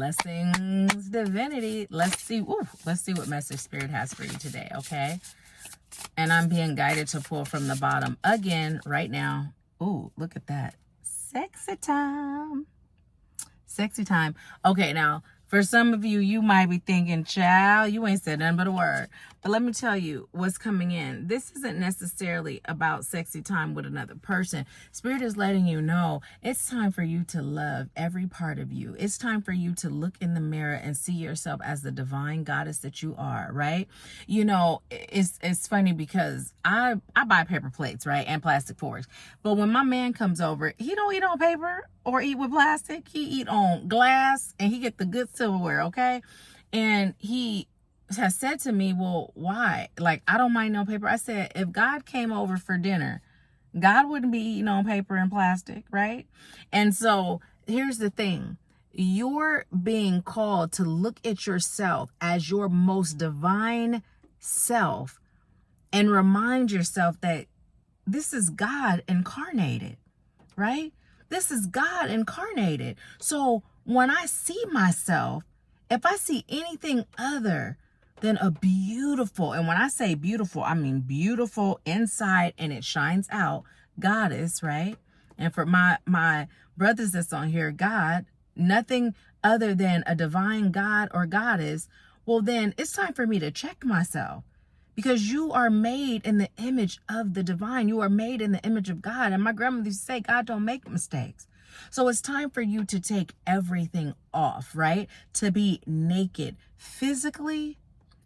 Blessings, divinity. Let's see what message spirit has for you today, okay? And I'm being guided to pull from the bottom again right now. Ooh, look at that. Sexy time. Sexy time. Okay, now, for some of you, you might be thinking, child, you ain't said nothing but a word. But let me tell you what's coming in. This isn't necessarily about sexy time with another person. Spirit is letting you know it's time for you to love every part of you. It's time for you to look in the mirror and see yourself as the divine goddess that you are, right? You know, it's funny because I buy paper plates, right, and plastic forks. But when my man comes over, he don't eat on paper or eat with plastic. He eat on glass and he get the good silverware, okay? And he has said to me, well, why? Like, I don't mind no paper. I said, if God came over for dinner, God wouldn't be eating on paper and plastic, right? And so here's the thing. You're being called to look at yourself as your most divine self and remind yourself that this is God incarnated, right? This is God incarnated. So when I see myself, if I see anything other than a beautiful, and when I say beautiful, I mean beautiful inside and it shines out, goddess, right? And for my brothers that's on here, God, nothing other than a divine God or goddess, well then it's time for me to check myself. Because you are made in the image of the divine. You are made in the image of God. And my grandmother used to say, God don't make mistakes. So it's time for you to take everything off, right? To be naked physically,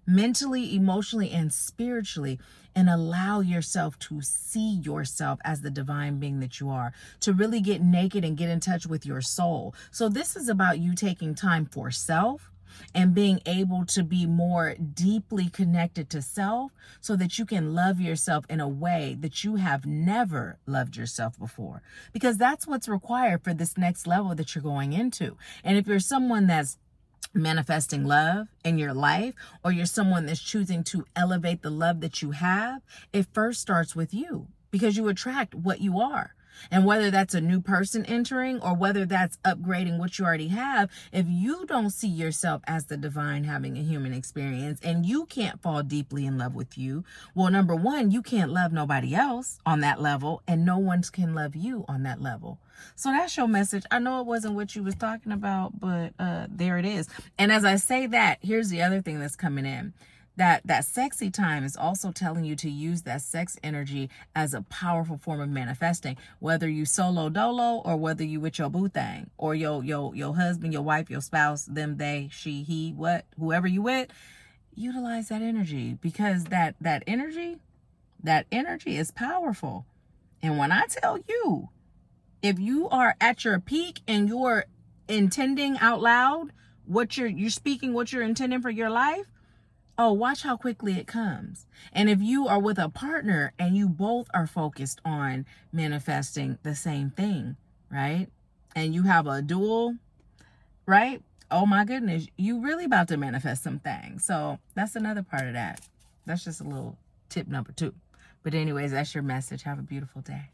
mentally, emotionally, and spiritually, and allow yourself to see yourself as the divine being that you are, to really get naked and get in touch with your soul. So this is about you taking time for self and being able to be more deeply connected to self so that you can love yourself in a way that you have never loved yourself before. Because that's what's required for this next level that you're going into. And if you're someone that's manifesting love in your life, or you're someone that's choosing to elevate the love that you have, it first starts with you, because you attract what you are. And whether that's a new person entering or whether that's upgrading what you already have, if you don't see yourself as the divine having a human experience and you can't fall deeply in love with you, well, number one, you can't love nobody else on that level, and no one can love you on that level. So that's your message. I know it wasn't what you was talking about, but there it is. And as I say that, here's the other thing that's coming in. That sexy time is also telling you to use that sex energy as a powerful form of manifesting, whether you solo dolo or whether you with your boo thing or your husband, your wife, your spouse, them, they, she, he, what, whoever you with. Utilize that energy, because that energy is powerful. And when I tell you, if you are at your peak and you're intending out loud what you're speaking, what you're intending for your life, oh, watch how quickly it comes. And if you are with a partner and you both are focused on manifesting the same thing, right? And you have a dual, right? Oh my goodness, you really about to manifest some things. So that's another part of that. That's just a little tip number 2. But anyways, that's your message. Have a beautiful day.